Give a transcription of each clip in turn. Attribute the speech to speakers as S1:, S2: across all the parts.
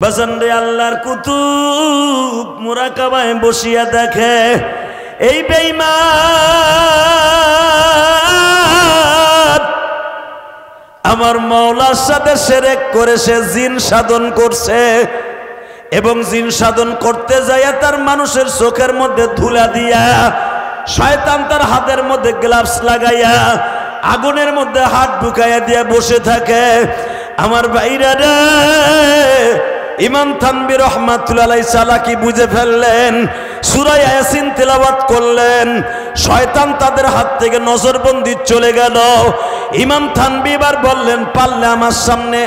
S1: বাজানরে আল্লাহর কুতুব মুরাকাবায় বসিয়া দেখে এই বেঈমান আমার মাওলার সাথে শিরক করেছে, জিন সাধন করছে এবং জিন সাধন করতে যাইয়া তার মানুষের চোখের মধ্যে ধুলা দিয়া শয়তান তার হাতের মধ্যে গ্লাভস লাগাইয়া আগুনের মধ্যে হাত ঢুকাইয়া দিয়া বসে থাকে। আমার ভাইরা রে, ইমাম থানভী রহমাতুল্লাহ আলাইহি চালাকি বুঝে ফেললেন, সূরা ইয়াসিন তেলাওয়াত করলেন, শয়তান তাদের হাত থেকে নজরবন্দি চলে গেল। ইমাম থানভী এবার বললেন, পারলে আমার সামনে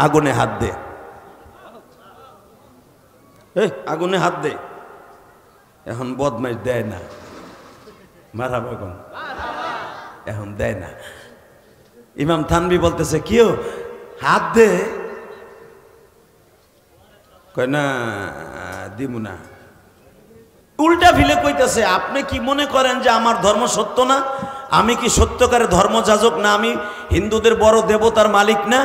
S1: আগুনে হাত দে, আগুনে হাত দে। এখন বদমাইশ দেয় না, মারহাবা কোন এখন দেয় না। ইমাম থানভী বলতেছে, কিও হাত দে, কয় না দিমু না। উল্টা ফিলে কইতেছে, আপনি কি মনে করেন যে আমার ধর্ম সত্য না? আমি কি সত্যকারের ধর্মযাজক না? আমি হিন্দুদের বড় দেবতার মালিক না?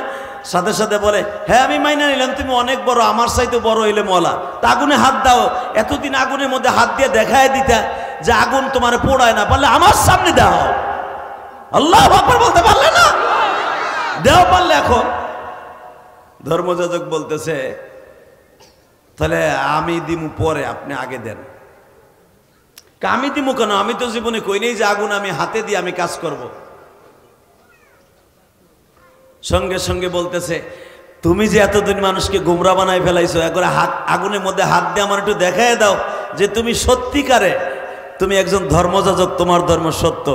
S1: সাথে সাথে বলে, হ্যাঁ আমি মাইনা নিলাম, তুমি অনেক বড়, আমার চাইতে বড় হইলে মলা। তা আগুনে হাত দাও। এতদিন আগুনের মধ্যে হাত দিয়ে দেখায় দিতা যে আগুন তোমার পোড়ায় না, পারলে আমার সামনে দাও। আল্লাহু আকবার বলতে পারলে না? দেও পারলে। এখন ধর্মযাজক বলতেছে, তাহলে আমি দিমু পরে, আপনি আগে দেন। আমি দিমু কেন? আমি তো জীবনে কই নেই যে আগুন আমি হাতে দিয়ে আমি কাজ করব। সঙ্গে সঙ্গে বলতেছে, তুমি যে এতদিন মানুষকে গোমরা বানাই ফেলাইছো, একবার হাত আগুনের মধ্যে হাত দিয়ে আমার একটু দেখায় দাও যে তুমি সত্যিকারে তুমি একজন ধর্মযাজক, তোমার ধর্ম সত্য।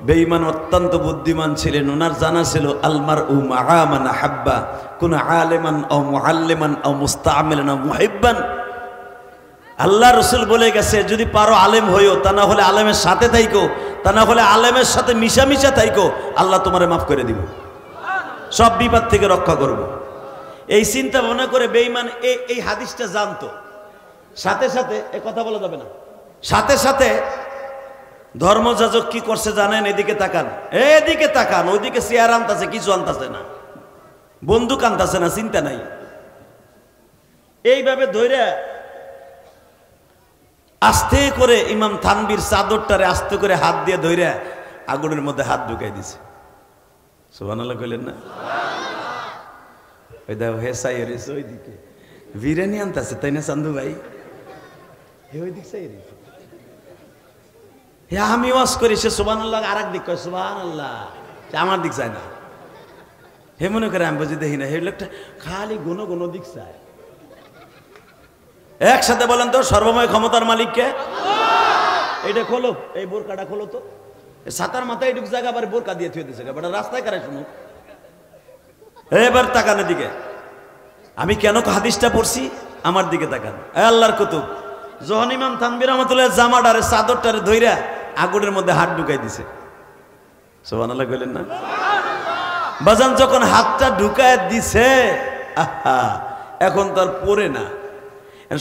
S1: বেঈমান অত্যন্ত বুদ্ধিমান ছিলেন, ওনার জানা ছিল আলমারউ মাআ মান আহাব্বা, কুন আলিমান আও মুআল্লিমান আও মুস্তাআমিলান আও মুহিব্বান। আল্লাহ রাসূল বলে গেছে, যদি পারো আলেম হইও, তা না হলে আলেমের সাথে থাইকো, তা না হলে আলেমের সাথে মিশামিশা থাইকো, আল্লাহ তোমারে মাফ করে দিব, সব বিপদ থেকে রক্ষা করব। এই চিন্তা ভাবনা করে বেঈমান এই হাদিসটা জানতো। সাথে সাথে এ কথা বলা যাবে না, সাথে সাথে ধর্মযাজক কি করছে জানেন? এদিকে তাকান, এদিকে তাকান, ওইদিকে চেয়ার আনতেছে, কিছু আনতেছে না, বন্দুক আনতেছে না, চিন্তা নাই। এইভাবে ধরে আস্তে করে ইমাম থানভীর চাদরটারে আস্তে করে হাত দিয়ে ধরে আগুনের মধ্যে হাত ঢুকাই দিছে। সুবহানাল্লাহ কইলেন না? ওই দাও হে সাইয়ে রেছে ওইদিকে বিরিয়ানি আনতেছে, তাই না চান্দু ভাই? ওইদিক সাইয়ে রেছে, আমি ওয়াজ করি, সে সুবহানাল্লাহ আর এক দিক কয় সুবহানাল্লাহ, আমার দিক চায় না। হে মনে করে আমি বুঝি দেখি না, হে লোকটা খালি গুণ গুণ দিক চায়। একসাথে বলেন তো, সর্বময় ক্ষমতার মালিককে। এইটা খোলো, এই বোরকাটা খোলো তো। সাতার মাথায় এইটুক জায়গা আবার বোরকা দিয়ে থুয়ে দিছে, বেটা রাস্তায় কারে শুনুক। এবার তাকানের দিকে, আমি কেন হাদিসটা পড়ছি, আমার দিকে তাকান। আল্লাহর কুতুব যখন ইমাম থানভী রহমাতুল্লাহ জামাটারে চাদরটারে ধইরা আগুনের মধ্যে হাত ঢুকাই দিছে, সুবহানাল্লাহ কইলেন না? বাজান যখন হাতটা ঢুকায় দিছে, আহা, এখন তার পড়ে না।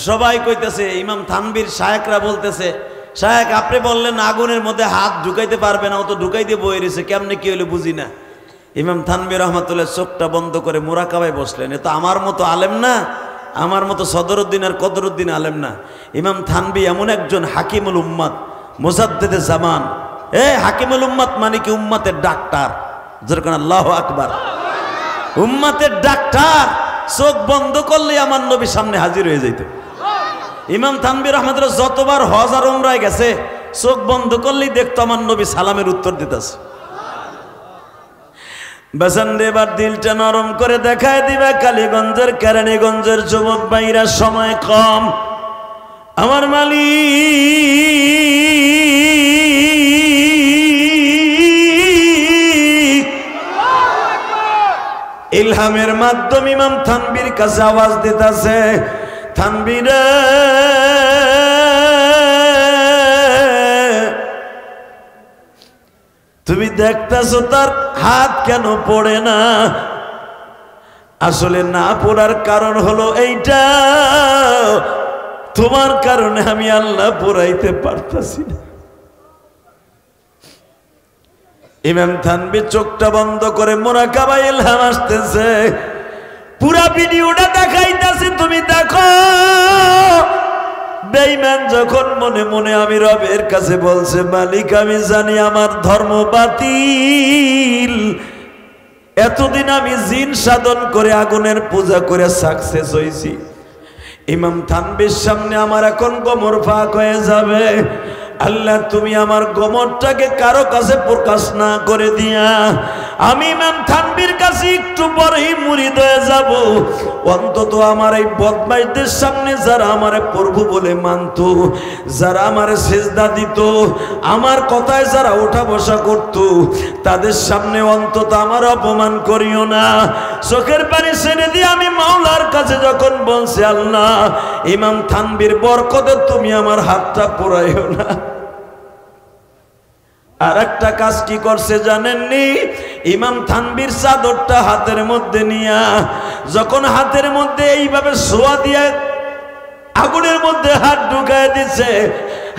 S1: সবাই কইতেছে, ইমাম থানভীর শায়েখরা বলতেছে, শায়েখ আপনি বললেন আগুনের মধ্যে হাত ঢুকাইতে পারবে না, ও তো ঢুকাই দিয়ে বয়ে রয়েছে, কেমনে কি হইলে বুঝি না। ইমাম থানভী রহমাতুল্লাহ চোখটা বন্ধ করে মুরাকাবায় বসলেন। এ তো আমার মতো আলেম না, আমার মতো সদরউদ্দিন আর কদরউদ্দিন আলেম না। ইমাম থানভী এমন একজন হাকিমুল উম্মাত, মুজাদ্দিদে জামান। হাকিমুল উম্মাত মানে কি? উম্মাতের ডাক্তার। যেরকম আল্লাহু আকবার, উম্মাতের ডাক্তার। চোখ বন্ধ করলে আমার নবী সামনে হাজির হয়ে যাইত। ইমাম থানভী রহমাতুল্লাহ যতবার হজ আর উমরায় গেছে, চোখ বন্ধ করলেই দেখতো আমার নবী সালামের উত্তর দিতেছে। বেসান্ডে এবার দিলটা নরম করে দেখায় দিবা কালীগঞ্জের কেরানীগঞ্জের যুবক ভাইরা, সময় কম। আমার মালিক ইলহামের মাধ্যমে ইমাম থানভীর কাছে আওয়াজ দিতেছে, থানভী রে, তুমি দেখতেছো তার হাত কেন পড়ে না? আসলে না পড়ার কারণ হলো এইটা, তোমার কারণে আমি আল্লাহ পড়াইতে পারতাছি না। ইমাম থানভী চোখটা বন্ধ করে মুরাকাবায় ইলহাম আসতেছে, পুরা ভিডিওটা দেখাইতাছি, তুমি দেখো। বেঈমান যখন মনে মনে আমি রবের কাছে বলছে, মালিক আমি জানি আমার ধর্ম বাতিল, এতদিন আমি জিন সাধন করে আগুনের পূজা করে সাকসেস হয়েছি, ইমাম থানবীর সামনে আমার এখন গোমর ফাঁক হয়ে যাবে। আল্লাহ তুমি আমার গোমরটাকে কারো কাছে প্রকাশ না করে দিয়া আমি ইমাম থানবীর কাছে একটু পরেই মুরিদ হয়ে যাব। অন্তত আমার এই বদমাইশদের সামনে যারা আমারে প্রভু বলে মানত, যারা আমারে সেজদা দিত, আমার কথায় যারা ওঠা বসা করত, তাদের সামনে অন্তত আমার অপমান করিও না। চোখের পানি ছেড়ে দিয়ে আমি মাওলার কাছে যখন বলছি, আল্লাহ ইমাম থানবীর বরকতে তুমি আমার হাতটা পোড়াইও না। আর একটা কাজ কি করছে জানেননি? ইমাম থানবীর চাদরটা হাতের মধ্যে নিয়া যখন হাতের মধ্যে এইভাবে সোয়া দিয়ে আগুনের মধ্যে হাত ঢুকায় দিছে,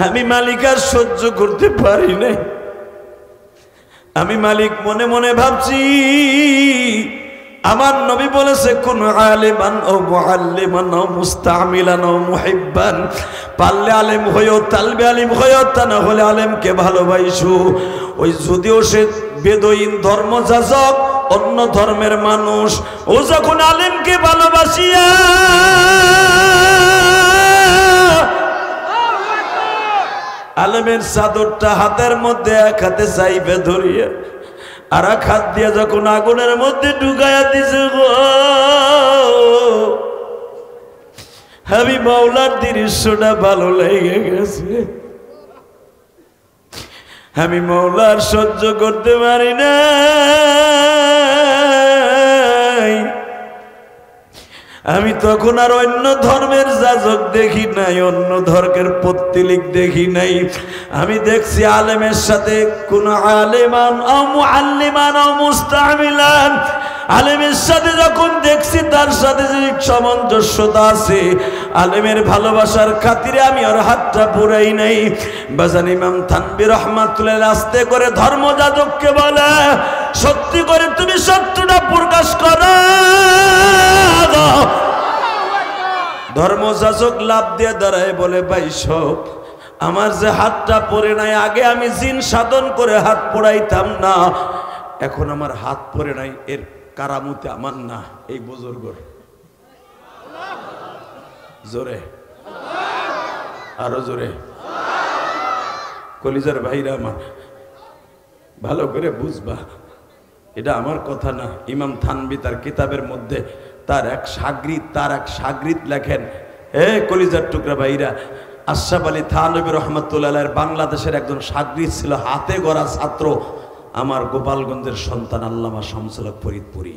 S1: আমি মালিক আর সহ্য করতে পারি নাই। আমি মালিক মনে মনে ভাবছি, আমার নবী বলেছে কোন আলেমান ও মুআল্লিমান ও মুস্তামিলান ও মুহিব্বান, পারলে আলেম হইও, তালবে আলিম হইও, তা না হলে আলেমকে ভালোবাসো। ওই যদিও সে বেদইন ধর্মযাজক, অন্য ধর্মের মানুষ, ও যখন আলেমকে ভালোবাসিয়া আলেমের চাদরটা হাতের মধ্যে এক হাতে চাইবে ধরিয়া আর এক হাত দিয়ে যখন আগুনের মধ্যে ঢুকাইয়া দিছে গো, আমি মাওলার দৃশ্যটা ভালো লেগে গেছে। আমি মাওলার সহ্য করতে পারি না। আমি তখন আর অন্য ধর্মের যাজক দেখি নাই, অন্য ধর্মের পত্তলিক দেখি নাই। আমি দেখছি আলেমের সাথে কোন আলেমান ও মুআল্লিমান ও মুস্তামিলান, আলেমের সাথে যখন দেখছি তার সাথে যে সামঞ্জস্যতা আছে, আলেমের ভালোবাসার খাতিরে আমি আর হাতটা পুরাই নাই। বাজান ইমাম থানবী রাহমাতুল্লাহ আস্তে করে ধর্মযাজককে বলে, সত্যি করে তুমি সত্যটা প্রকাশ করো। ধর্মযাজক লাভ দিয়ে দাঁড়ায় বলে, ভাই সব আমার যে হাতটা পড়ে নাই, আগে আমি জিন সাধন করে হাত পড়াইতাম না, এখন আমার হাত পড়ে নাই, এর কারামতে আমার না, এই বুজুর্গর। জোরে, আরো জোরে। কলিজার ভাইরা আমার, ভালো করে বুঝবা, এটা আমার কথা না। ইমাম থানবী তার কিতাবের মধ্যে তার এক সাগরিদ লেখেন, হে কলিজার টুকরা ভাইরা, আশরাফ আলী থানবী রহমতুল্লাহ বাংলাদেশের একজন সাগরিদ ছিল, হাতে গড়া ছাত্র, আমার গোপালগঞ্জের সন্তান আল্লামা শামসুল হক ফরিদপুরি।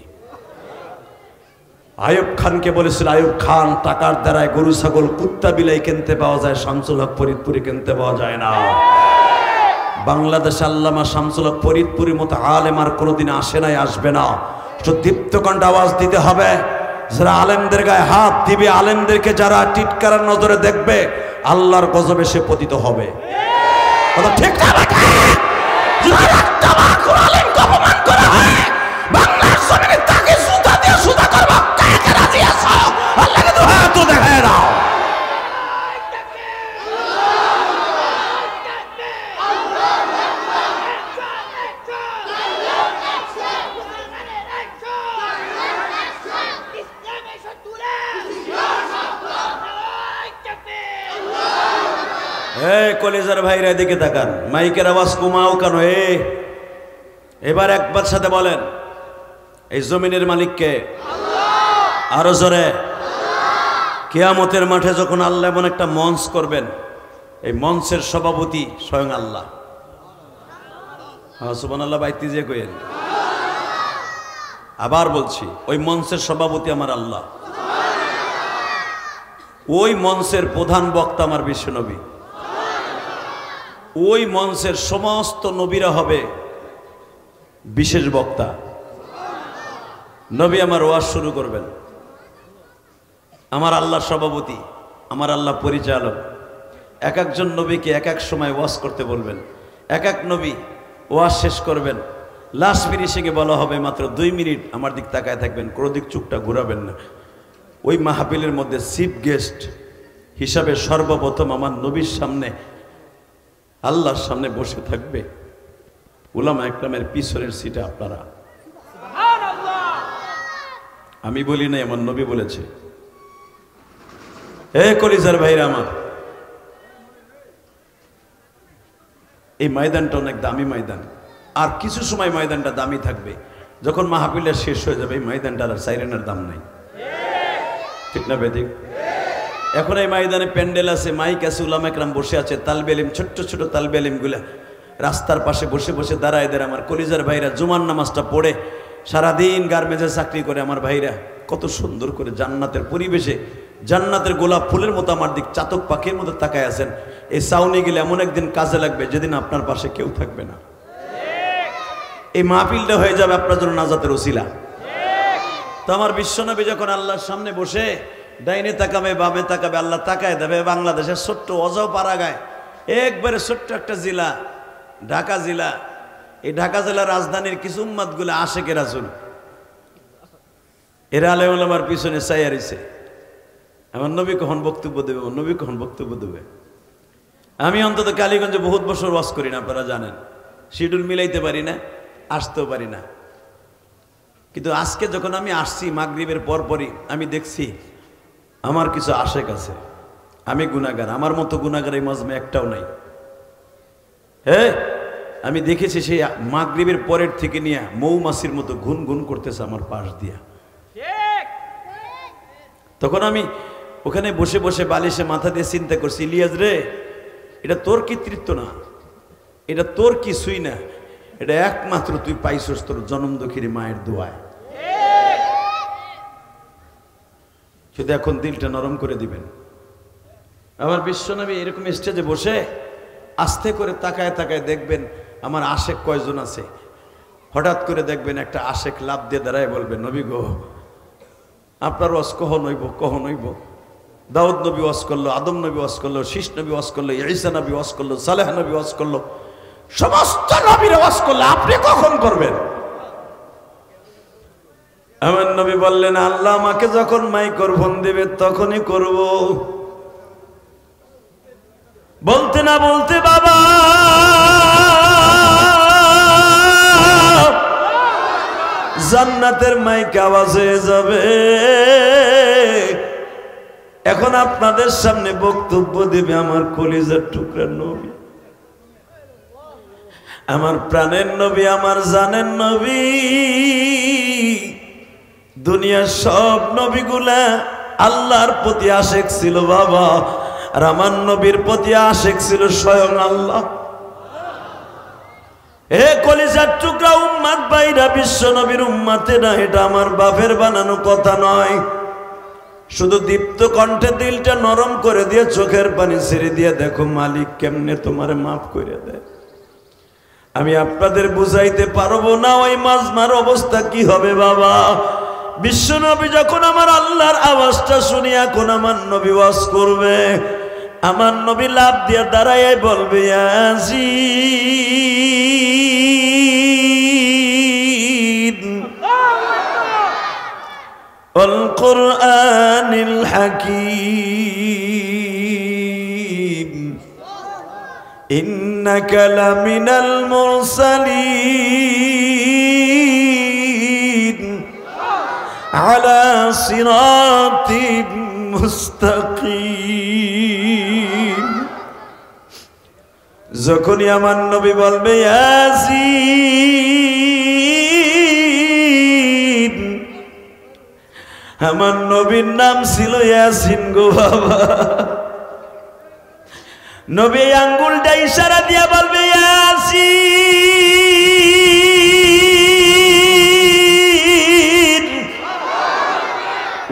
S1: আয়ুব খানকে বলেছিল, আয়ুব খান টাকার দ্বারায় গরু ছাগল কুত্তা বিলাই কিনতে পাওয়া যায়, শামসুল হক ফরিদপুরি কিনতে পাওয়া যায় না। বাংলাদেশে আল্লামা শামসুল হক ফরিদপুরির মতো আলেম আর কোনোদিন আসে নাই, আসবে না। তো দীপ্তকণ্ঠ আওয়াজ দিতে হবে, যারা আলেমদের গায়ে হাত দিবে, আলেমদেরকে যারা টিটকারার নজরে দেখবে, আল্লাহর গজবে সে পতিত হবে। কথা ঠিক না? অপমান করা হয় বাংলার জমিনে, তাকে সুতা দিয়ে সুতা করবো, কাকে রাজি আছো? আল্লাহকে তো হাত দেখায় দাও। কলেজার ভাইরা দিকে তাকান, মাইকের আওয়াজ কমাও কেন? এবার একবার সাথে বলেন, এই জমিনের মালিককে? আরো জোরে। কিয়ামতের মাঠে যখন আল্লাহ এমন একটা মঞ্চ করবেন, এই মঞ্চের সভাপতি স্বয়ং আল্লাহ। সুবহানাল্লাহ, বাইতে যে কইেন। আবার বলছি, ওই মঞ্চের সভাপতি আমার আল্লাহ। ওই মঞ্চের প্রধান বক্তা আমার বিশ্বনবী। ওই মঞ্চের সমস্ত নবীরা হবে বিশেষ বক্তা। নবী আমার ওয়াজ শুরু করবেন, আমার আল্লাহ সভাপতি, আমার আল্লাহ পরিচালক। এক একজন নবীকে এক এক সময় ওয়াজ করতে বলবেন। এক এক নবী ওয়াজ শেষ করবেন, লাস্ট ফিনিশিংয়ে বলা হবে মাত্র 2 মিনিট আমার দিক তাকায় থাকবেন, কোনো দিক চুপটা ঘুরাবেন না। ওই মাহফিলের মধ্যে চিফ গেস্ট হিসাবে সর্বপ্রথম আমার নবীর সামনে, আল্লাহর সামনে বসে থাকবে উলামা একরামের পিছনের সিটে আপনারা। আমি বলি নাই, আমার নবী বলেছে। কলিজার ভাইরা আমার, এই ময়দানটা অনেক দামি ময়দান, আর কিছু সময় ময়দানটা দামি থাকবে। যখন মাহফিলটা শেষ হয়ে যাবে এই ময়দানটার আর সাইরেনের দাম নাই, ঠিক না বেদিক? এখন এই ময়দানে প্যান্ডেল আছে, মাইক আছে, উলামা একরাম বসে আছে, তালবে ইলম, ছোট্ট ছোট তালবে ইলম গুলা রাস্তার পাশে বসে বসে দাঁড়ায় দাঁড়ায় আমার কলিজার ভাইরা জুমার নামাজটা পড়ে সারাদিন গার্মেন্টসে চাকরি করে আমার ভাইরা কত সুন্দর করে জান্নাতের পরিবেশে জান্নাতের গোলাপ ফুলের মতো আমার দিক চাতক পাখির মতো তাকায় আছেন। এই সাউনি গেলে এমন একদিন কাজে লাগবে যেদিন আপনার পাশে কেউ থাকবে না। এই মাহফিলটা হয়ে যাবে আপনার জন্য নাজাতের ওসিলা। তো আমার বিশ্বনবী যখন আল্লাহর সামনে বসে ডাইনে তাকাবে বামে তাকাবে, আল্লাহ তাকায় দেবে বাংলাদেশের ছোট্ট অজাও পাড়াগায় একবারে ছোট্ট একটা জেলা ঢাকা জেলা। এই ঢাকা জেলার রাজধানীর কিছু উম্মাদগুলো আশেকে রাসূল, এরা আলেম ওলামার পিছনে চাইয়া রইছে আমার নবী কখন বক্তব্য দেবে, নবী কখন বক্তব্য দেবে। আমি অন্তত কালীগঞ্জে বহুত বছর ওয়াজ করি না, আপনারা জানেন, শিডিউল মিলাইতে পারি না, আসতেও পারি না। কিন্তু আজকে যখন আমি আসছি মাগরিবের পরপরই আমি দেখছি আমার কিছু আশেক আছে। আমি গুনাহগার, আমার মতো গুনাহগার এই মজমে একটাও নাই। আমি দেখেছি সেই মাগরিবের পরের থেকে নিয়ে মৌমাছির মতো ঘুন ঘুন করতেছে আমার পাশ দিয়া। তখন আমি ওখানে বসে বসে বালিশে মাথা দিয়ে চিন্তা করছি, ইলিয়াস রে, এটা তোর কৃতিত্ব না, এটা তোর কিছুই না, এটা একমাত্র তুই পাইছস তোর জনম দুঃখীর মায়ের দোয়ায়। শুধু এখন দিলটা নরম করে দিবেন। আমার বিশ্বনবী এরকম স্টেজে বসে আস্তে করে তাকায় তাকায় দেখবেন আমার আশেক কয়জন আছে। হঠাৎ করে দেখবেন একটা আশেক লাভ দিয়ে দাঁড়ায় বলবে, নবী গো, আপনার ওয়াজ কখন হইব, কখন হইব? দাউদ নবী ওয়াজ করলো, আদম নবী ওয়াজ করলো, শীষ নবী ওয়াজ করলো, ঈসা নবী ওয়াজ করলো, সালেহ নবী ওয়াজ করলো, সমস্ত নবীরা ওয়াজ করলো, আপনি কখন করবেন? আমার নবী বললেন, আল্লাহ আমাকে যখন মাইক্রোফোন দেবে তখনই করব। বলতে না বলতে বাবা জান্নাতের মাইক আওয়াজ হয়ে যাবে। এখন আপনাদের সামনে বক্তব্য দিবে আমার কলিজার টুকরা নবী, আমার প্রাণের নবী, আমার জানের নবী। দুনিয়ার সব নবীগুলা আল্লাহর প্রতি আশেক ছিল বাবা, আর আমার নবীর প্রতি আশেক ছিল স্বয়ং আল্লাহ। কলিজার টুকরা উম্মাত বাইরা, বিশ্ব নবীর উম্মাতে না, এটা আমার বাপের বানানো কথা নয়। শুধু দীপ্ত কণ্ঠে দিলটা নরম করে দিয়ে চোখের পানি ছেড়ে দিয়ে দেখো মালিক কেমনে তোমার মাফ করে দেয়। আমি আপনাদের বুঝাইতে পারবো না ওই মাজমার অবস্থা কি হবে বাবা। বিশ্ব নবী যখন আমার আল্লাহর আওয়াজটা শুনি এখন আমার নবী ওয়াজ করবে, আমার নবী লাভ দিয়ে দাঁড়ায় বলবে, ইয়াসিন ওয়াল কুরআনিল হাকীম ইন্নাকা লামিনাল মুরসালিন আলা সিরাতিন মুস্তাকিম। যখনই আমার নবী বলবে ইয়াসিন, আমার নবীর নাম ছিল ইয়াসিন গো বাবা। নবী আঙ্গুলটা ইশারা দিয়া বলবে ইয়াসিন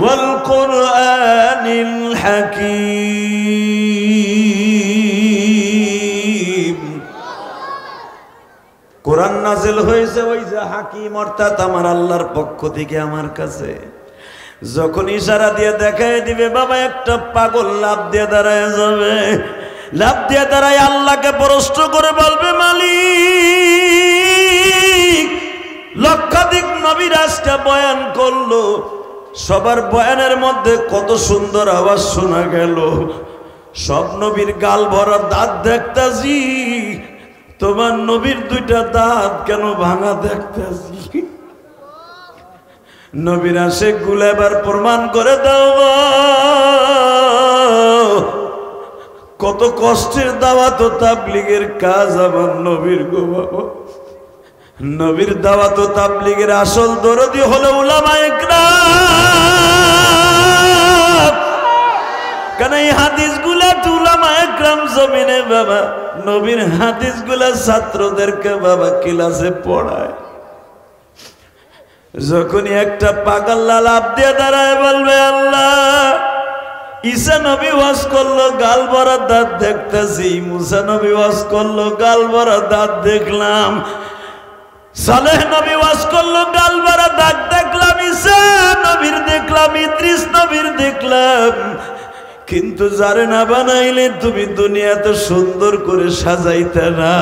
S1: ওয়াল কুরআনিল হাকীম। কোরআন নাযিল হয়েছে ওই যে হাকিম অর্থাৎ আমার আল্লাহর পক্ষ থেকে আমার কাছে। যখন ইশারা দিয়ে দেখায় দিবে বাবা, একটা পাগল লাভ দিয়ে দাঁড়ায় যাবে, লাভ দিয়ে দাঁড়ায় আল্লাহকে প্রশ্ন করে বলবে, মালিক লক্ষাধিক নবীর আজকে বয়ান করলো, সবার বয়ানের মধ্যে কত সুন্দর আওয়াজ শোনা গেল। সব নবীর গাল ভরা দাঁত দেখতাছি, তোমার নবীর দুইটা দাঁত কেন ভাঙা দেখতাছি? নবীর আশিক গুলো এবার প্রমাণ করে দাও, কত কষ্টের দাওয়াত ও তাবলীগের কাজ আমার নবীর গো বাবা। নবীর দাওয়াত ও তাবলীগের আসল দরদি হলো উলামায়ে কেরাম। কেন এই হাদিসগুলা উলামায়ে কেরাম জমিনে বাবা নবীর হাদিসগুলা ছাত্রদেরকে বাবা ক্লাসে পড়ায়। যখনই একটা পাগল লাভ দিয়ে দাঁড়ায় বলবে আল্লাহ, ঈসা নবী ওয়াজ করলো গাল ভরা দাঁত দেখতেছি, মুসা নবী ওয়াজ করলো গাল ভরা দাঁত দেখলাম, সালেহ নবী ওয়াজ করলো গাল ভরা দাঁত দেখলাম, ঈসা নবীর দেখলাম, ইদ্রিস নবীর দেখলাম, কিন্তু যারে না বানাইলে তুমি দুনিয়া তো সুন্দর করে সাজাইতে না,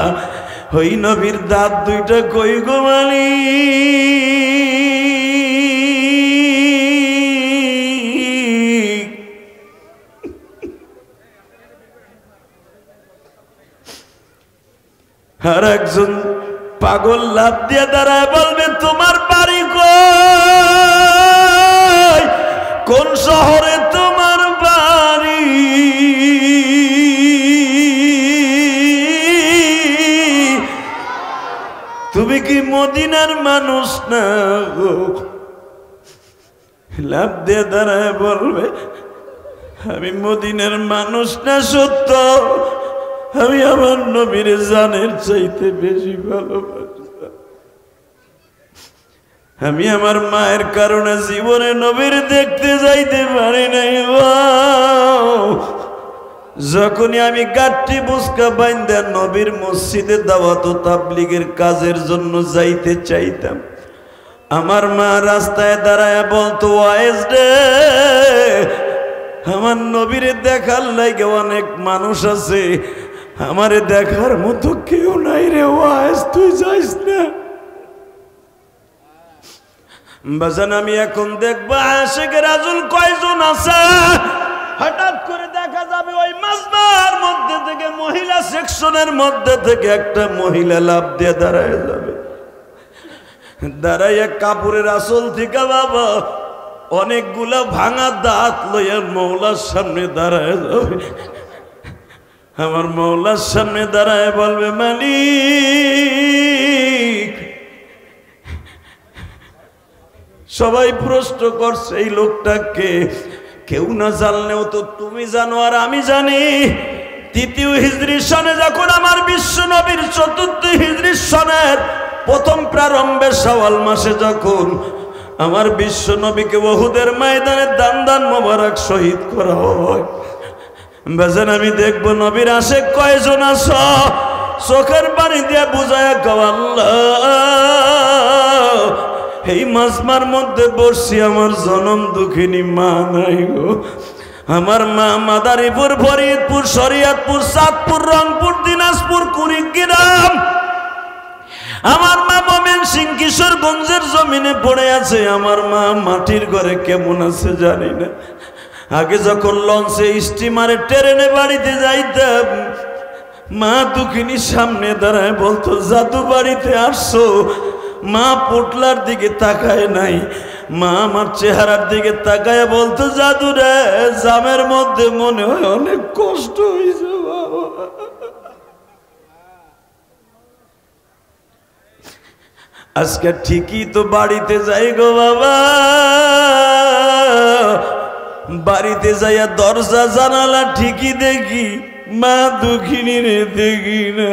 S1: ওই নবীর দাঁত দুইটা কই গো মালিক? আর একজন পাগল লাভ দিয়ে দাঁড়ায় বলবে তোমার বাড়ি কই, কোন শহরে তোমার বাড়ি? তুমি কি মদিনার মানুষ না গো? লাভ দিয়ে দাঁড়ায় বলবে আমি মদিনার মানুষ না সত্য, আমি আমার নবীর জানের চাইতে বেশি ভালোবাসি। আমি আমার মায়ের কারণে জীবনে নবীর দেখতে যাইতে পারি নাই। যখনই আমি গাঠটি বুসকা বাইন্দা নবীর মসজিদে দাওয়াত ও তাবলীগের কাজের জন্য যাইতে চাইতাম, আমার মা রাস্তায় দাঁড়ায় বলতো ওয়াইজ রে, আমার নবীরে দেখার লাগে অনেক মানুষ আছে, আমারে দেখার মতো কেউ নাই রে ওয়াইজ, তুই যাইস না। বাজান আমি এখন দেখবো আশিক রাজুল কয়জন আছে, হঠাৎ করে দেখা যাবে ওই মাসবার মধ্যে থেকে মহিলা সেকশনের মধ্যে থেকে একটা মহিলা লাভ দিয়ে দাঁড়ায় যাবে, দাঁড়াইয়া কাপড়ের আসল থেকে বাবা অনেকগুলা ভাঙা দাঁত লইয়া মৌলার সামনে দাঁড়ায় যাবে। আমার মৌলার সামনে দাঁড়ায় বলবে মালিক, সবাই প্রশ্ন করছে এই লোকটাকে, কেউ না জানলেও তো তুমি জানো আর আমি জানি। তৃতীয় হিজরি সনে যখন আমার বিশ্ব নবীর, চতুর্থ হিজরি সনের প্রথম প্রারম্ভে শাওয়াল মাসে যখন আমার বিশ্ব নবীকে উহুদের ময়দানে দান দান মোবারক শহীদ করা হয়, বেজান আমি দেখবো নবীর আশিক কয়জন আছো, চোখের পানি দিয়ে বুঝায় কও আল্লাহ, এই মাজমার মধ্যে বসছি আমার জনম দুঃখিনী মা নাই গো। আমার মা মাদারীপুর, ফরিদপুর, শরীয়তপুর, চাঁদপুর, রংপুর, দিনাজপুর, কুড়িগ্রাম। আমার মা ময়মনসিংহ, কিশোরগঞ্জের জমিনে পড়ে আছে। আমার মা মাটির ঘরে কেমন আছে জানি না। আগে যখন লঞ্চে, স্টিমারে, ট্রেনে বাড়িতে যাইতাম, মা দুঃখিনী সামনে দাঁড়ায় বলতো জাদু বাড়িতে আসছো। মা পোটলার দিকে তাকায় নাই, মা আমার চেহারার দিকে তাকায় বলতো জাদু রে, জামের মধ্যে মনে হয় অনেক কষ্ট হয়েছে বাবা। আজকে ঠিকই তো বাড়িতে যাই গো বাবা, বাড়িতে যাইয়া দরজা জানালা ঠিকই দেখি, মা দুঃখিনী রে দেখি না।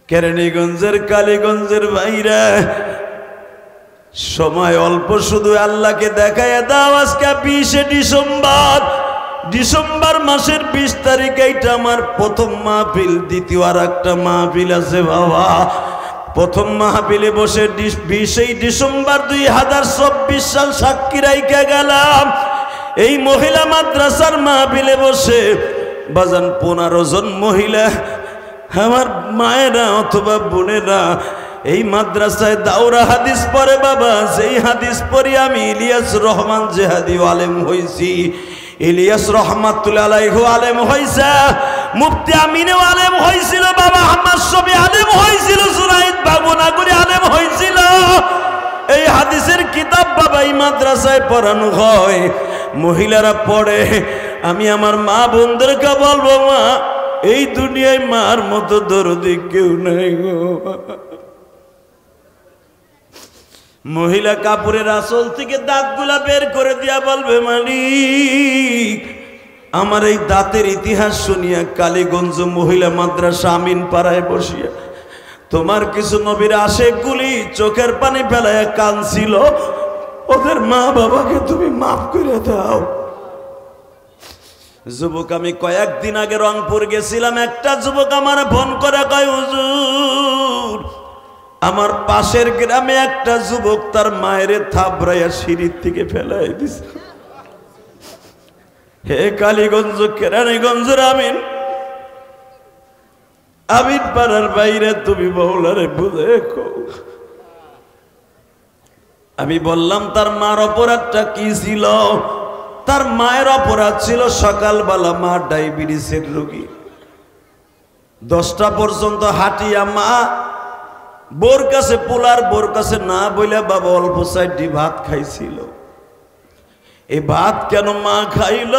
S1: কেরানীগঞ্জের, কালীগঞ্জের ভাইরা, সময় অল্প, শুধু আল্লাহকে দেখায় দাও। আজকে 20 ডিসেম্বর, ডিসেম্বর মাসের 20 তারিখ, এইটা আমার প্রথম মাহফিল। দ্বিতীয় আর একটা মাহফিল আছে বাবা। প্রথম মাহফিলে বসে 20 ডিসেম্বর 2024 সাল সাক্ষী রাইখা গেলাম। এই মহিলা মাদ্রাসার মাহফিলে বসে বাজান 15 জন মহিলা আমার মায়েরা অথবা বোনেরা এই মাদ্রাসায় দাওরা হাদিস পড়ে বাবা। সেই হাদিস পড়ি আমি ইলিয়াস রহমান জেহাদি আলেম হইছি, ইলিয়াস রহমাতুল্লাহ আলাইহি আলেম হইছে, মুফতি আমিনও আলেম হইছিল বাবা, আহমদ শফি আলেম হইছিল, সুরাইদ বাবুনাগরী আলেম হইছিল। এই হাদিসের কিতাব বাবা এই মাদ্রাসায় পড়ানো হয়, মহিলারা পড়ে। আমি আমার মা বোনদেরকে বলবো, মা এই দুনিয়ায় মার মতো দরদি কেউ নাই গো। মহিলা কাপড়ের আসল থেকে দাঁতগুলা বের করে দিয়া বলবে, মালিক আমার এই দাঁতের ইতিহাস শুনিয়া কালীগঞ্জ মহিলা মাদ্রাসা আমিন পাড়ায় বসিয়া তোমার কিছু নবীর আশেকগুলি চোখের পানি ফেলাইয়া কাঁদছিল, ওদের মা বাবাকে তুমি মাফ করে দাও। যুবক, আমি কয়েকদিন আগে রংপুর গেছিলাম, একটা যুবক আমার ফোন করে কয়, হুজুর আমার পাশের গ্রামে একটা যুবক তার মায়ের থাবড়াইয়া সিঁড়ির থেকে ফেলাই দিছে। হে কালীগঞ্জ কেরানীগঞ্জের আমিন, আমিন পাড়ার বাইরে তুমি মৌলারে বুঝে। আমি বললাম তার মার অপরাধটা কি ছিল? তার মায়ের অপরাধ ছিল সকালবেলা মা ডায়াবেটিসের রোগী, 10টা পর্যন্ত হাঁটিয়া মা বোর কাছে পোলার বোর কাছে না বইলে বাবা অল্প সাইডি ভাত খাইছিল। এই ভাত কেন মা খাইল?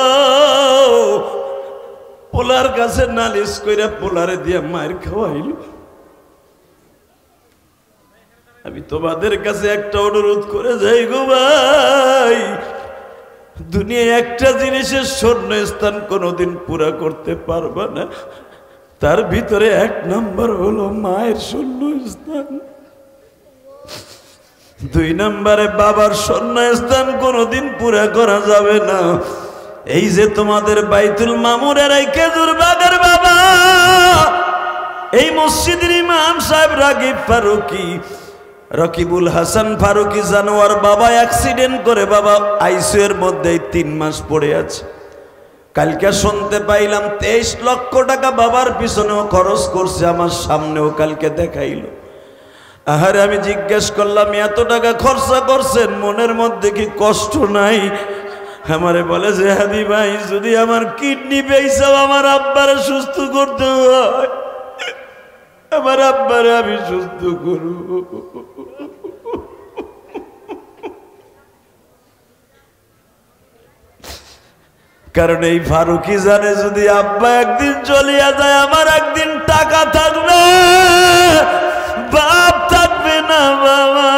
S1: পোলার কাছে নালিশ কইরা পোলারে দিয়ে মায়ের খাওয়াইল। আমি তোমাদের কাছে একটা অনুরোধ করে যাই গো ভাই, দুনিয়ায় একটা জিনিসের শূন্য স্থান কোনোদিন পুরা করতে পারবা না, তার ভিতরে 1 নম্বর হলো মায়ের শূন্য স্থান, 2 নম্বরে বাবার শূন্য স্থান কোনোদিন পুরা করা যাবে না। এই যে তোমাদের বাইতুল মামুরের এই খেজুর বাগের বাবা, এই মসজিদের ইমাম সাহেব রাগিব ফারুকি, রকিবুল হাসান ফারুকি জানোয়ার বাবা অ্যাক্সিডেন্ট করে বাবা আইসিইউ এর মধ্যে 3 মাস পড়ে আছে। কালকে শুনতে পাইলাম 23 লক্ষ টাকা বাবার পিছনেও খরচ করছে, আমার সামনেও কালকে দেখাইল। আহারে আমি জিজ্ঞেস করলাম, এত টাকা খরচা করছেন, মনের মধ্যে কি কষ্ট নাই? আমারে বলে যে হাদি ভাই, যদি আমার কিডনি বেচাও আমার আব্বারে সুস্থ করতে হয়, আমার আব্বারে আমি সুস্থ করব। কারণ এই ফারুকি জানে যদি আব্বা একদিন চলিয়া যায়, আমার একদিন টাকা থাকবে, বাপ থাকবে না বাবা।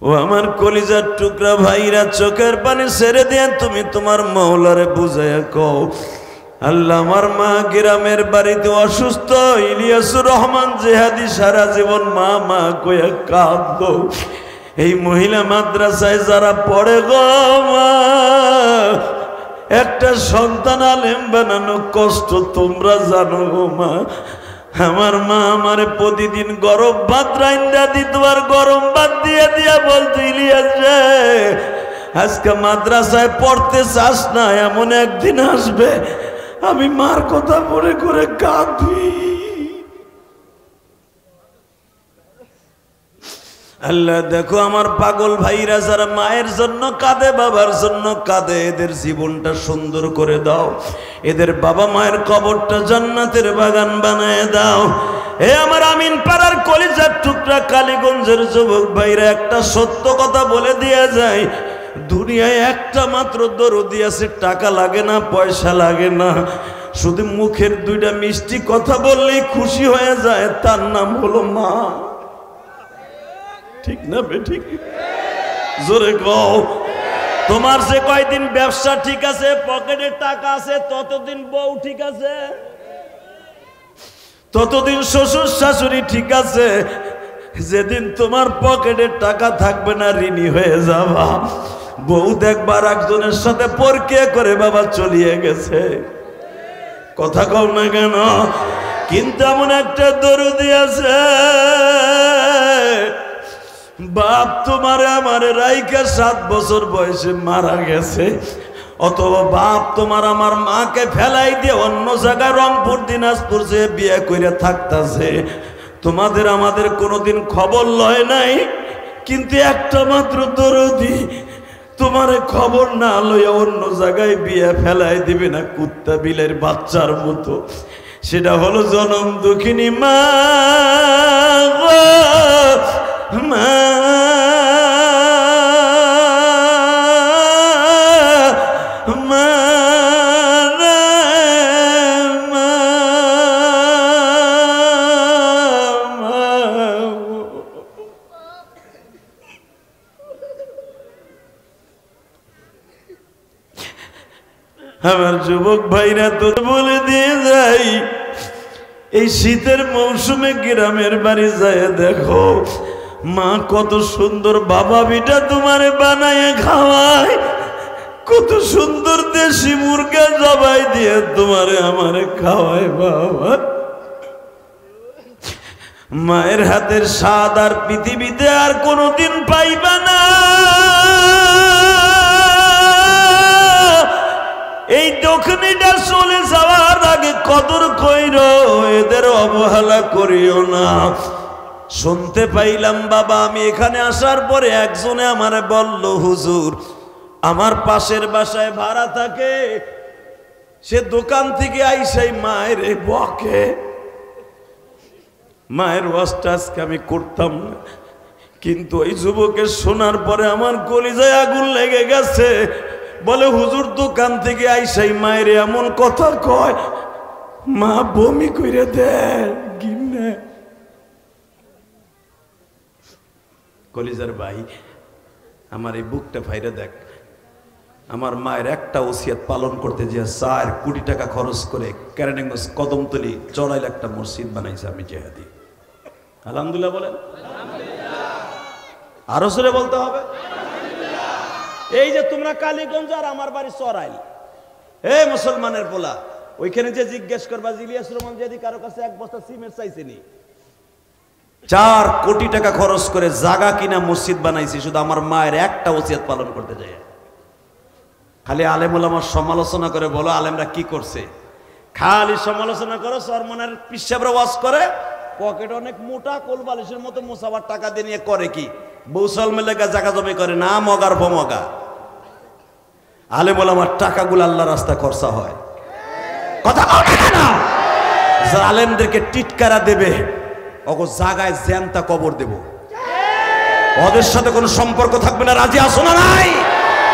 S1: ও আমার কলিজার টুকরা ভাইরা, চোখের পানি ছেড়ে দিয়ে তুমি তোমার মওলারে বুঝাইয়া কও, আল্লাহ আমার মা গ্রামের বাড়িতে অসুস্থ, ইলিয়াসুর রহমান জেহাদি সারা জীবন মা মা কইয়া কাঁদলো। এই মহিলা মাদ্রাসায় যারা পড়ে গো মা, একটা সন্তান আলেম বানানো কষ্ট তোমরা জানো গো মা। আমার মা আমারে প্রতিদিন গরম ভাত রাইন্দা দিত, আর গরম ভাত দিয়ে দিয়া বলতো, ইলিয়াস রে আজকে মাদ্রাসায় পড়তে চাস না, এমন একদিন আসবে আমি মার কথা মনে করে কাঁদবি। আল্লাহ দেখো আমার পাগল ভাইরা যারা মায়ের জন্য কাঁদে, বাবার জন্য কাঁদে, এদের জীবনটা সুন্দর করে দাও, এদের বাবা মায়ের কবরটা জান্নাতের বাগান বানায় দাও। এ আমার আমিন পাড়ার কলিজার টুকরা কালীগঞ্জের যুবক ভাইরা, একটা সত্য কথা বলে দিয়া যায়, দুনিয়ায় একটা মাত্র দরদি আছে, টাকা লাগে না, পয়সা লাগে না, শুধু মুখের 2টা মিষ্টি কথা বললেই খুশি হয়ে যায়, তার নাম হলো মা। ঠিক না বেঠিক? জোরে কও। তোমার যে কয়দিন ব্যবসা ঠিক আছে, পকেটে টাকা আছে, ততদিন বউ ঠিক আছে, ততদিন শ্বশুর শাশুড়ি ঠিক আছে। যেদিন তোমার পকেটে টাকা থাকবে না, ঋণী হয়ে যাবা, বউ দেখবার একজনের সাথে পরকিয়া করে বাবা চলিয়ে গেছে। কথা কও না কেন? কিন্তু এমন একটা দরদি আছে, বাপ তোমারে আমারে রাইকা 7 বছর বয়সে মারা গেছে, অথবা বাপ তোমার আমার মাকে ফেলাই দিয়ে অন্য জায়গায় রংপুর দিনাজপুর যে বিয়ে করে থাকতাছে, তোমাদের আমাদের কোনোদিন খবর লয় নাই। কিন্তু একটা মাত্র দরদি তোমার খবর না লইয়া অন্য জায়গায় বিয়ে ফেলাই দিবে না কুত্তা বিলের বাচ্চার মতো, সেটা হলো জনম দুঃখিনী মা। মা আমার যুবক ভাইরা তো বলে দিয়ে যাই, এই শীতের মৌসুমে গ্রামের বাড়ি যায় দেখো মা কত সুন্দর বাবা বিটা তোমারে বানায় খাওয়ায়, কত সুন্দর দেশি মুরগা জবাই দিয়ে তোমারে আমারে খাওয়ায়। বাবা মায়ের হাতের স্বাদ আর পৃথিবীতে আর কোনোদিন পাইবা না। এই দক্ষিণীটা চলে যাওয়ার আগে কদর কইরো, এদের অবহেলা করিও না। শুনতে পাইলাম বাবা, আমি এখানে আসার পরে একজনে আমারে বলল, হুজুর আমার পাশের বাসায় ভাড়া থাকে, সে দোকান থেকে আইসাই মায়ের বকে। মায়ের ওয়াজটা আজকে আমি করতাম না, কিন্তু ওই যুবকের শোনার পরে আমার কলিজায় আগুন লেগে গেছে। বলে হুজুর দোকান থেকে আইসাই মায়ের এমন কথা কয়, মা বমি কইরে দেয়। গিন্নে কলিজার ভাই, আমার এই বুকটা ভাইরে দেখ, আমার মায়ের একটা ওসিয়ত পালন করতে যে 4 কোটি টাকা খরচ করে কেরানীগঞ্জ কদমতলি চড়াইল একটা মসজিদ বানাইছে আমি জেহাদি। আলহামদুলিল্লাহ বলেন, আরো জোরে বলতে হবে। এই যে তোমরা কালীগঞ্জ আর আমার বাড়ি চড়াইল, হে মুসলমানের পোলা, ওইখানে যে জিজ্ঞেস করবা ইলিয়াস রহমান যদি কারো কাছে 1 বস্তা সিমেন্ট চাইছেনি, 4 কোটি টাকা খরচ করে জায়গা কিনা মসজিদ বানাইছি শুধু আমার মায়ের একটা ওসিয়ত পালন করতে যায়। খালি আলেম ওলামার সমালোচনা করে বলো আলেমরা কি করছে, খালি সমালোচনা করো। সরমনের পিসাবরা ওয়াজ করে, পকেট অনেক মোটা, কোলবালিশের মতো মুসাবার টাকা দিয়ে নিয়ে করে কি, বৌসল মেলেগা জায়গা জমি করে না, মগার ভমগা। আলেম ওলামার টাকাগুলো আল্লাহ রাস্তায় খরচা হয়। কথা বলে না, যারা আলেমদেরকে টিটকারা দেবে ওগো জায়গায় জ্যান্তা কবর দেব, ওদের সাথে কোনো সম্পর্ক থাকবে না। রাজি আসো না নাই?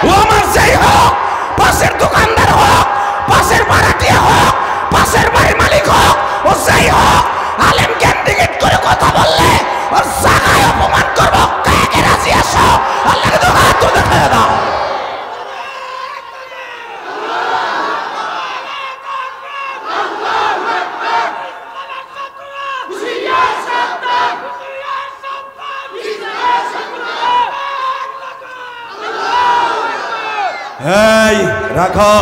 S1: ও আমার যেই হোক, পাশের দোকানদার হোক, পাশের ভাড়াটিয়া হোক, পাশের বাড়ির মালিক হোক, ও যেই হোক, আলেম ক্যান্ডিডেট করে কথা বললে ওর জায়গায় অপমান করবো। কে রাজি আসো? আল্লাহকে তো হাত তুলে দেখায় দাও। এই রাখো,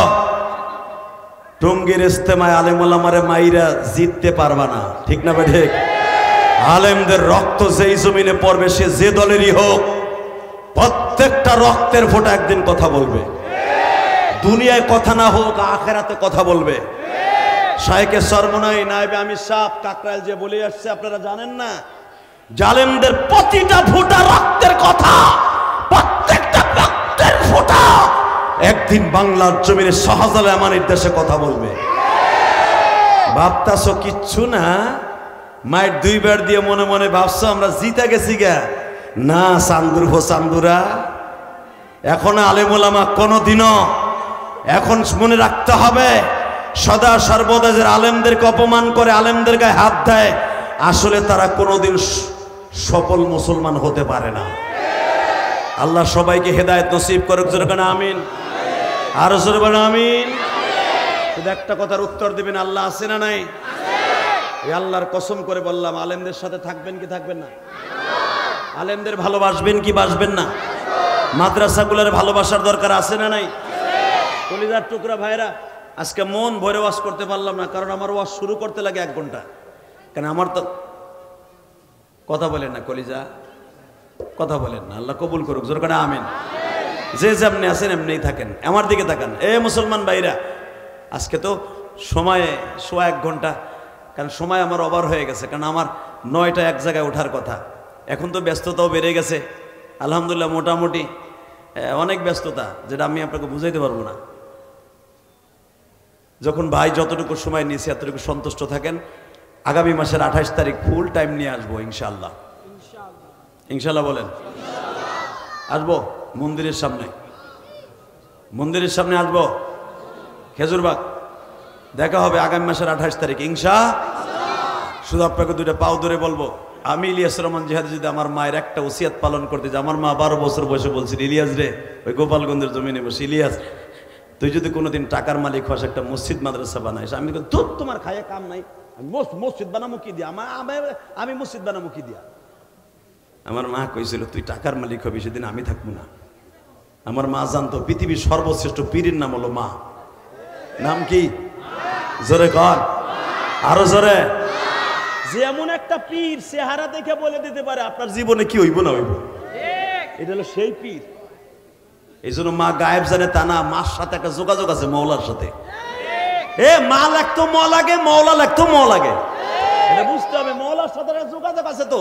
S1: টঙ্গীর ইস্তেমায় আলেম ওলামারে মাইরা জিততে পারবা না, ঠিক না ভাই? ঠিক। আলেমদের রক্ত যেই জমিনে পড়বে সে যে দলেরই হোক, প্রত্যেকটা রক্তের ফোঁটা একদিন কথা বলবে। দুনিয়ায় কথা না হোক, আখেরাতে কথা বলবে। শাইখে সরমনাই নায়েবে আমির সাহেব কাকরাইল যে বলে আসছে, আপনারা জানেন না, জালেমদের প্রতিটা ফোঁটা রক্তের কথা, প্রত্যেকটা রক্তের ফোঁটা একদিন বাংলার জমিনে শাহজালাল আমানের দেশে কথা বলবে। ভাবতাছো কিচ্ছু না, মায়ের 2 বার দিয়ে মনে মনে ভাবছো আমরা জিতে গেছি গা না, চান্দুর হো চান্দুরা। এখন আলেম ওলামা কোনোদিনও, এখন মনে রাখতে হবে, সদা সর্বদা যে আলেমদেরকে অপমান করে, আলেমদের গায়ে হাত দেয়, আসলে তারা কোনোদিন সফল মুসলমান হতে পারে না। আল্লাহ সবাইকে হেদায়েত নসিব করুক, জোরে বলেন আমিন। আরো জোরে বলেন আমিন। শুধু একটা কথার উত্তর দিবেন, আল্লাহ আছে না নাই? এই আল্লাহর কসম করে বললাম, আলেমদের সাথে থাকবেন কি থাকবেন না? আলেমদের ভালোবাসবেন কি বাসবেন না? মাদ্রাসাগুলোর ভালোবাসার দরকার আছে না নাই? কলিজার টুকরা ভাইরা, আজকে মন ভরে ওয়াজ করতে পারলাম না, কারণ আমার ওয়াজ শুরু করতে লাগে 1 ঘন্টা। কেন আমার তো কথা বলেন না কলিজা, কথা বলেন না, আল্লাহ কবুল করুক, জোর করে আমিন। যে যেমনি আছেন এমনিই থাকেন। আমার দিকে তাকান, এ মুসলমান ভাইরা, আজকে তো সময়ে 1 ঘন্টা, কারণ সময় আমার ওভার হয়ে গেছে, কারণ আমার 9টা এক জায়গায় ওঠার কথা। এখন তো ব্যস্ততাও বেড়ে গেছে আলহামদুলিল্লাহ, মোটামুটি অনেক ব্যস্ততা, যেটা আমি আপনাকে বুঝাইতে পারবো না। যখন ভাই যতটুকু সময় নিয়েছে এতটুকু সন্তুষ্ট থাকেন। আগামী মাসের 28 তারিখ ফুল টাইম নিয়ে আসবো ইনশাআল্লাহ। ইনশাআল্লাহ বলেন, আসবো মন্দিরের সামনে, মন্দিরের সামনে আসবো খেজুরবাগ, দেখা হবে আগামী মাসের 28 তারিখ ইনশাআল্লাহ। শুধু আপনাকে দুইটা পাও ধরে বলবো, আমি ইলিয়াস রহমান জিহাদি যদি আমার মায়ের একটা ওসিয়াত পালন করতে যে, আমার মা 12 বছর বয়সে বলছিল, ইলিয়াস রে, ওই গোপালগঞ্জের জমিনে বসে, ইলিয়াস তুই যদি কোনোদিন টাকার মালিক হস, একটা মসজিদ মাদ্রাসা বানাইস। আমি দুধ তোমার খাইয়া কাম নাই, আমি মসজিদ বানাবো কি দিয়া, আমি মসজিদ বানাবো কি দিয়া। আমার মা কইছিল, তুই টাকার মালিক হবি, সেদিন আমি থাকবো না। আমার মা জানতো পৃথিবীর সর্বশ্রেষ্ঠ পীরের নাম হলো মা। নাম কি? জোরে কর, আরো জোরে। যে এমন একটা পীর চেহারা দেখে বলে দিতে পারে আপনার জীবনে কি হইব না হইব, এটা হলো সেই পীর। এই জন্য মা গায়েব জানে তা না, মার সাথে একটা যোগাযোগ আছে মৌলার সাথে। মা লাগতো ম লাগে, মৌলা লাগতো ম লাগে, এটা বুঝতে হবে। মৌলার সাথে যোগাযোগ আছে তো।